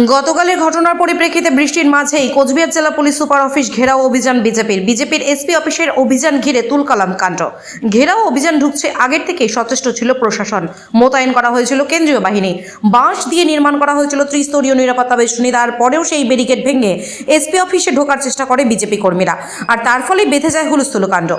গতকালের ঘটনার পরিপ্রেক্ষিতে বৃষ্টির মাঝেই কোচবিহার জেলা পুলিশ সুপার অফিস ঘেরাও অভিযান বিজেপির এসপি অফিসের অভিযান ঘিরে তুলকালাম কাণ্ড। ঘেরাও অভিযান ঢুকছে আগের থেকেই সচেষ্ট ছিল প্রশাসন। মোতায়েন করা হয়েছিল কেন্দ্রীয় বাহিনী, বাঁশ দিয়ে নির্মাণ করা হয়েছিল ত্রিস্তরীয় নিরাপত্তা বেষ্টনী। তারপরেও সেই ব্যারিকেড ভেঙে এসপি অফিসে ঢোকার চেষ্টা করে বিজেপি কর্মীরা, আর তার ফলে বেঁধে যায় হুলস্থুল কাণ্ড।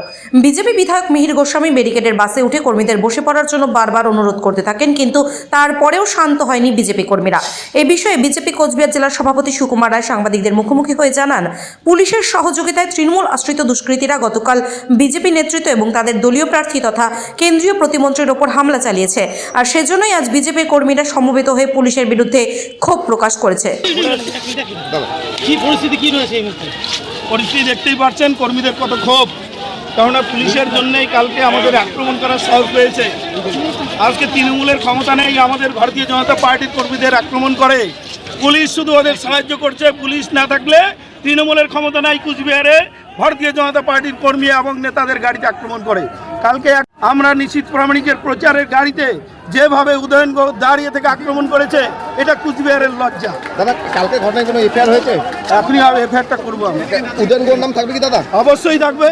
বিজেপি বিধায়ক মিহির গোস্বামী ব্যারিকেডের বাসে উঠে কর্মীদের বসে পড়ার জন্য বারবার অনুরোধ করতে থাকেন, কিন্তু তারপরেও শান্ত হয়নি বিজেপি কর্মীরা। এ বিষয়ে বিজেপি কোচবিহার জেলার সভাপতি সুকুমার রায় সাংবাদিকদের মুখোমুখি হয়ে জানান, পুলিশের সহযোগিতায় তৃণমূল আশ্রিত দুষ্কৃতীরা গতকাল বিজেপি নেতৃত্ব এবং তাদের দলীয় প্রার্থী তথা কেন্দ্রীয় প্রতিমন্ত্রীর ওপর হামলা চালিয়েছে, আর সেজন্যই আজ বিজেপির কর্মীরা সমবেত হয়ে পুলিশের বিরুদ্ধে ক্ষোভ প্রকাশ করেছে। কি পরিস্থিতি কি রয়েছে এই মুহূর্তে? পরিস্থিতি দেখতেই পাচ্ছেন, কর্মীদের কত ক্ষোভ, কেননা পুলিশের জন্যই কালকে আমাদের আক্রমণ করার সাহস পেয়েছে। আজকে তৃণমূলের ক্ষমতা নেই, আমাদের ভারতীয় জনতা পার্টির কর্মীদের আক্রমণ করে। পুলিশ শুধু ওদের সাহায্য করছে। পুলিশ না থাকলে তৃণমূলের ক্ষমতা নাই কুচবিহারে, ভারতীয় জনতা পার্টির কর্মী এবং নেতাদের গাড়িতে আক্রমণ করে। কালকে আমরা নিশ্চিত প্রামাণিকের প্রচারের গাড়িতে যেভাবে উদয়নগঞ্জ দাঁড়িয়ে থেকে আক্রমণ করেছে, এটা কুচবিহারের লজ্জা। দাদা, কালকে ঘটনায় কোনো এফআইআর হয়েছে? এখনই এফআইআরটা করবো আমি। উদয়নগঞ্জ নাম থাকবে কি দাদা? অবশ্যই থাকবে।